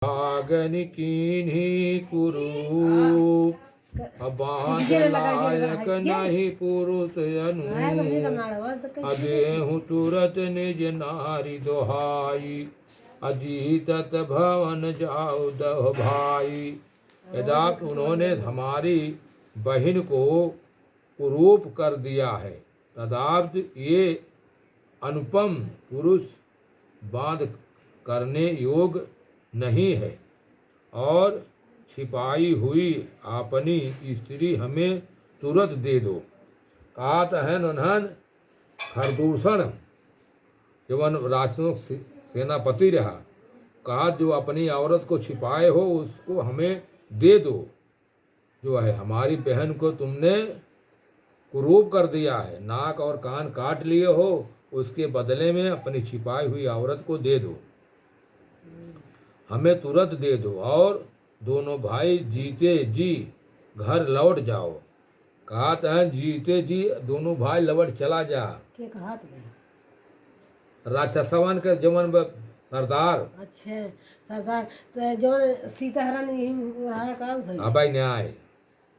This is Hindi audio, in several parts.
भागन कीन्ही कुरूप बांध लायक नहीं पुरुष अनु अदेहु तुरत निज नारी दोहाई अजीतत भवन जाओ दह भाई। यदा उन्होंने हमारी बहन को कुरूप कर दिया है तदाप्त ये अनुपम पुरुष बांध करने योग नहीं है और छिपाई हुई अपनी स्त्री हमें तुरंत दे दो। कात है उन्हन खरदूषण जवन राक्षसों सेनापति रहा कहा जो अपनी औरत को छिपाए हो उसको हमें दे दो। जो है हमारी बहन को तुमने कुरूप कर दिया है, नाक और कान काट लिए हो, उसके बदले में अपनी छिपाई हुई औरत को दे दो, हमें तुरंत दे दो और दोनों भाई जीते जी घर लौट जाओ। कहा था जीते जी दोनों भाई लौट चला जा। राक्षसवन के जमन सरदार अच्छा सरदार तो जवन सीताहरण रहा का भाई अबे न्याय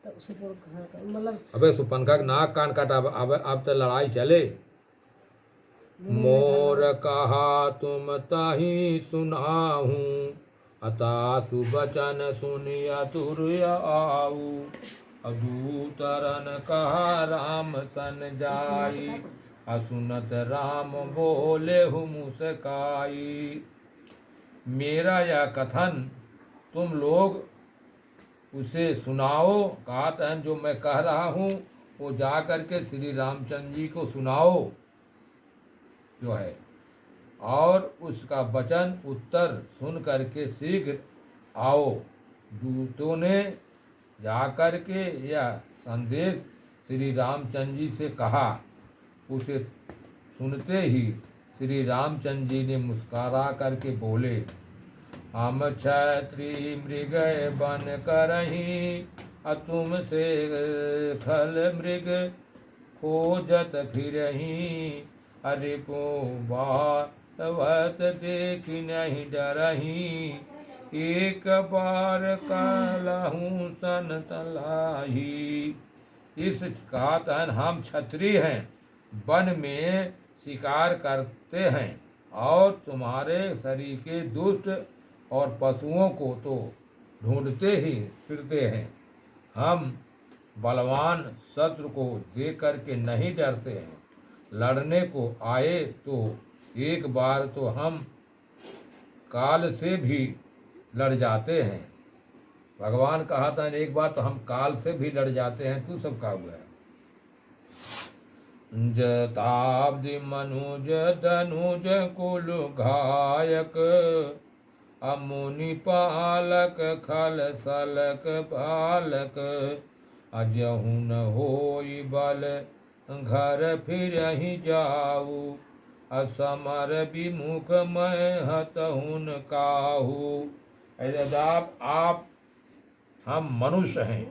तो सुपुर मतलब अबे सुपनका नाक कान काटा। अब तो लड़ाई चले। मोर कहा तुम ताही सुनाहूं अता सुबचन सुनिया तुर आऊ अदूतरन कहा राम सन जाई असुनत राम बोले हूँ मुस्काई। मेरा यह कथन तुम लोग उसे सुनाओ। कहा जो मैं कह रहा हूँ वो जा कर के श्री रामचंद्र जी को सुनाओ जो है, और उसका वचन उत्तर सुन करके शीघ्र आओ। दूतों ने जाकर के यह संदेश श्री रामचंद्र जी से कहा। उसे सुनते ही श्री रामचंद्र जी ने मुस्कुरा करके बोले, हम क्षत्रिय मृग बन करही तुम से खल मृग खोजत फिरही रिपु बात देख नहीं डरही एक बार कालहूँ सन तलाही। इस कहतन हम क्षत्रिय हैं, वन में शिकार करते हैं और तुम्हारे शरीर के दुष्ट और पशुओं को तो ढूंढते ही फिरते हैं। हम बलवान शत्रु को देख करके नहीं डरते हैं, लड़ने को आए तो एक बार तो हम काल से भी लड़ जाते हैं। भगवान कहा था एक बार तो हम काल से भी लड़ जाते हैं। तू सब कहा हुआ है। जताब्दि मनुज धनुज कुल घायक अमुनि पालक खल सलक बालक अजहु न होई बल घर फिर ही जाऊ असमर विमुख मैं हतहुन काहू। आप हम मनुष्य हैं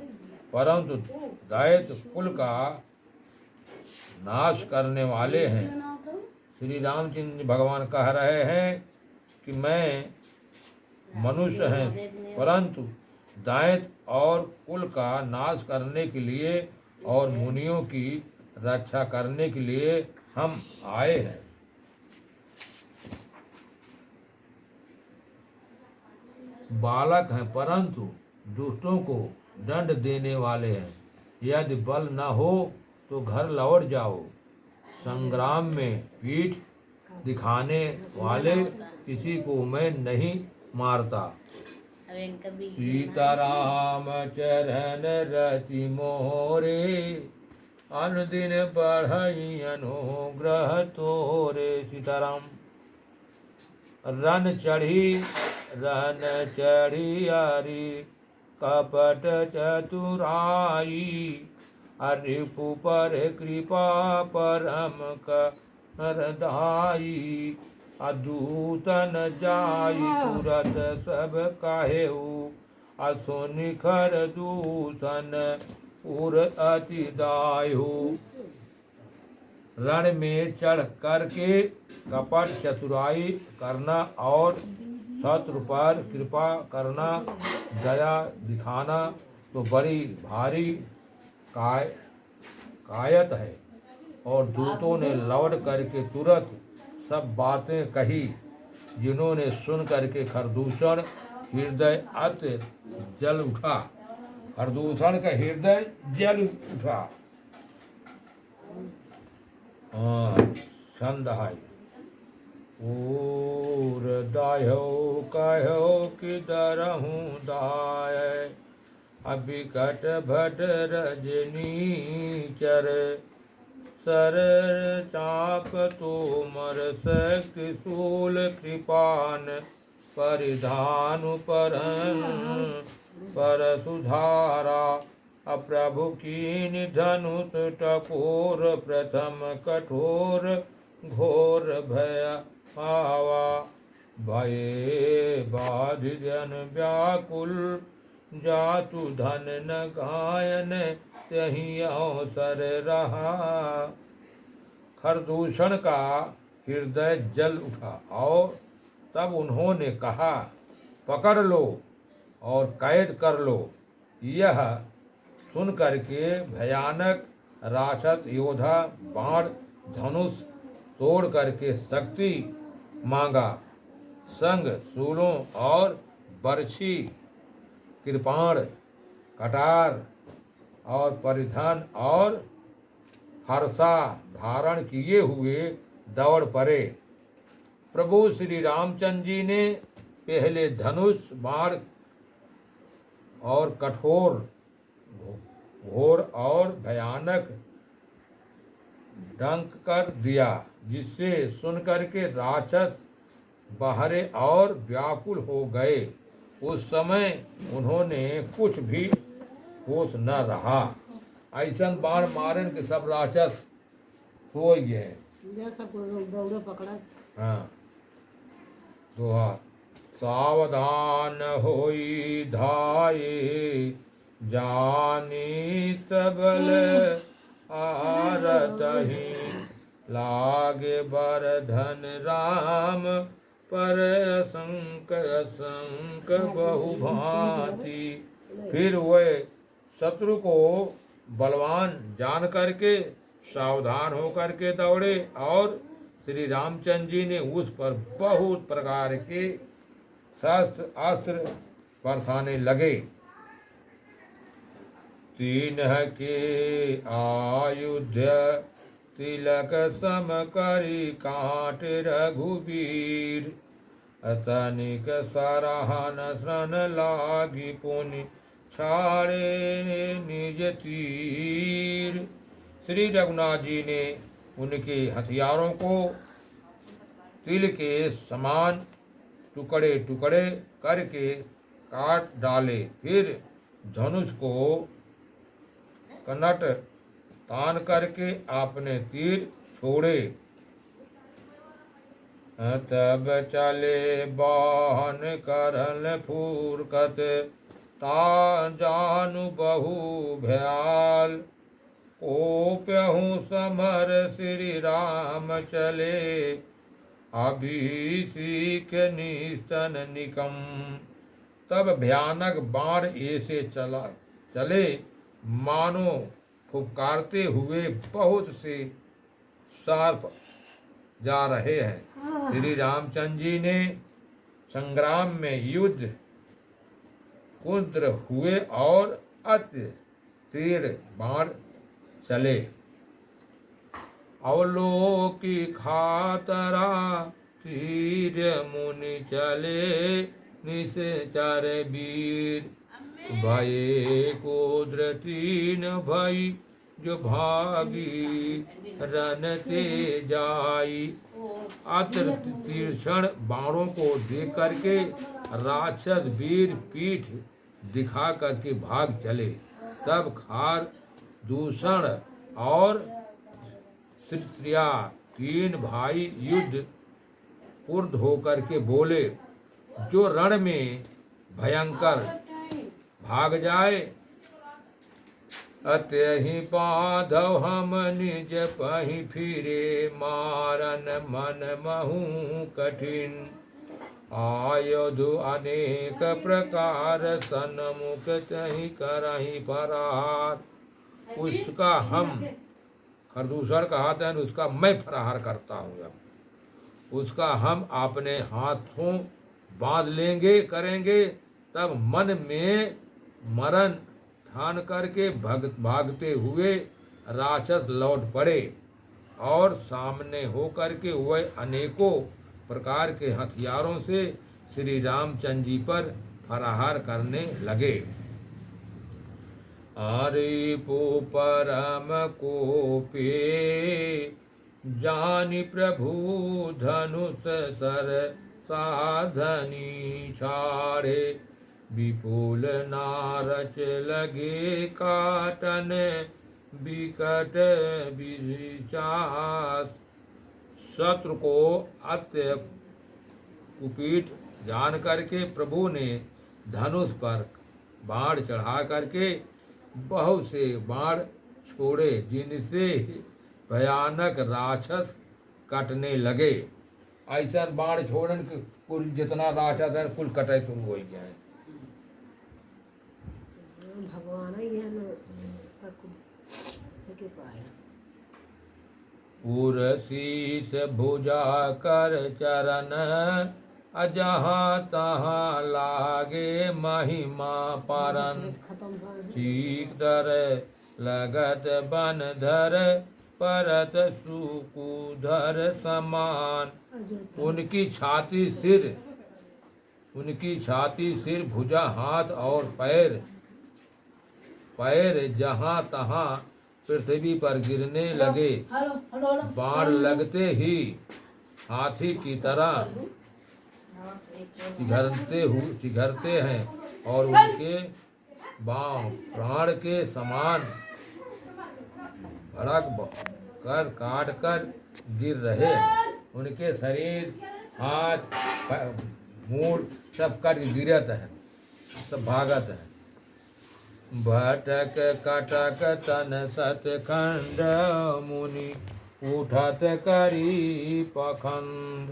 परंतु दैत्य कुल का नाश करने वाले हैं। श्री रामचंद्र भगवान कह रहे हैं कि मैं मनुष्य हैं परंतु दैत्य और कुल का नाश करने के लिए और मुनियों की रक्षा करने के लिए हम आए हैं। बालक हैं परंतु दुष्टों को दंड देने वाले हैं। यदि बल न हो तो घर लौट जाओ। संग्राम में पीठ दिखाने वाले किसी को मैं नहीं मारता। सीताराम चरण रति मोरे अनुदिन बढ़ई अनुग्रह तोरे। सीताराम रन चढ़ी हरि कपट चतुराई रिपु पर कृपा परम करदाई अदूतन जाई तुरत सब काहेऊ असो निखर दूषण उर अति दायु। रण में चढ़ करके कपट चतुराई करना और शत्रु पर कृपा करना, दया दिखाना तो बड़ी भारी कायत है। और दूतों ने लौट करके तुरंत सब बातें कही, जिन्होंने सुन करके खरदूषण हृदय अति जल उठा। खरदूषण का हृदय जल उठा। छंद है। और दायो कहो कि दरहूँ दाय, अबिकट भट रजनी चर, सर चाप तोमर शक्ति शूल कृपान, परिधानु परन पर सुधारा, अप्रभु कीन धनुष टकोर, प्रथम कठोर घोर भय पावा, भये बाध जन व्याकुल, जातु धन न गायन, त्यहीं अवसर रहा। खरदूषण का हृदय जल उठा और तब उन्होंने कहा, पकड़ लो और कैद कर लो। यह सुन करके भयानक राक्षस योद्धा बाण धनुष तोड़ करके शक्ति मांगा, संग शूलों और बरछी, कृपाण, कटार और परिधान और हर्षा धारण किए हुए दौड़ पड़े। प्रभु श्री रामचंद्र जी ने पहले धनुष बाण और कठोर घोर और भयानक डंक कर दिया, जिससे सुनकर के राक्षस बहरे और व्याकुल हो गए। उस समय उन्होंने कुछ भी होश न रहा। ऐसा बाण मारन के सब राक्षस सो गए। दौड़े पकड़ा। हाँ, दोहा। सावधान होई धाये, जानी सबल आरतहि, लागे बर धन राम, पर असंक बहु भांति। फिर वह शत्रु को बलवान जान करके सावधान होकर के दौड़े और श्री रामचंद्र जी ने उस पर बहुत प्रकार के शस्त्र अस्त्र बरसाने लगे। तीन के आयुध तिलक सम करी काट रघुबीर, अतनिक सराहन श्रन लागी पुनि छाड़े निज तीर। श्री रघुनाथ जी ने उनके हथियारों को तिल के समान टुकड़े टुकड़े करके काट डाले। फिर धनुष को कनट तान करके आपने तीर छोड़े। तब चले बाहन करल फूरकत, ता जानु बहु भयाल, कोप्यहु समर श्री राम चले, अभिषेक निस्तन निकम। तब भयानक बाण ऐसे चले मानो फुफकारते हुए बहुत से सर्प जा रहे हैं। श्री रामचंद्र जी ने संग्राम में युद्ध कुंद्र हुए और अति तीर बाण चले। अवलोकी खातरा तीर मुनि चले, निश्चर वीर, भये कोद्र तीन भई, जो भागी रन ते जाई। अत्र तीक्ष्ण बाणों को देख करके राक्षस वीर पीठ दिखा करके भाग चले। तब खार दूषण और तृतीया तीन भाई युद्ध ऊर्ध होकर के बोले, जो रण में भयंकर भाग जाए, अत्यहि बाधव हम निज पहि फिरे, मारन मन महु कठिन। आयुध अनेक प्रकार सन्मुख तहि करहि फरार। उसका हम खरदूषण का हाथ है, उसका मैं फरार करता हूँ। जब उसका हम अपने हाथों बांध लेंगे करेंगे, तब मन में मरण ठान करके भागते हुए राक्षस लौट पड़े और सामने होकर के वह अनेकों प्रकार के हथियारों से श्री रामचंद्र जी पर प्रहार करने लगे। रिपु परम कोपे जानि प्रभु धनुष सर साधनी छाड़े। विपुल नारच लगे काटन विकट विचार। शत्रु को अत्य कुपीट जान करके प्रभु ने धनुष पर बाण चढ़ा करके बहुत से बाण छोड़े, जिनसे भयानक राक्षस कटने लगे। ऐसा बाण छोड़न के कुल जितना राक्षस है कुल कटे शुरू हो गया है। भगवान ही है न तक सके पाए। उरशीस भुजा कर चरण अजहाँ तहाँ लागे महिमा परन। चीक दर लगत बन धर परत सुकुधर समान। उनकी छाती सिर भुजा हाथ और पैर जहाँ तहाँ पृथ्वी पर गिरने लगे। बाण लगते ही हाथी की तरह चिघरते हैं और उनके बाण प्राण के समान भड़क कर काट कर गिर रहे हैं। उनके शरीर हाथ मूड सब कट गिरत है, सब भागत है। भटक कटक तन सतखंड मुनि उठत करी पखंड।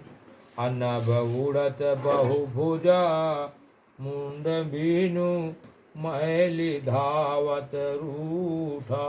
अनभ उड़त बहुभुजा मुंड बीनु मैली धावत रूठा।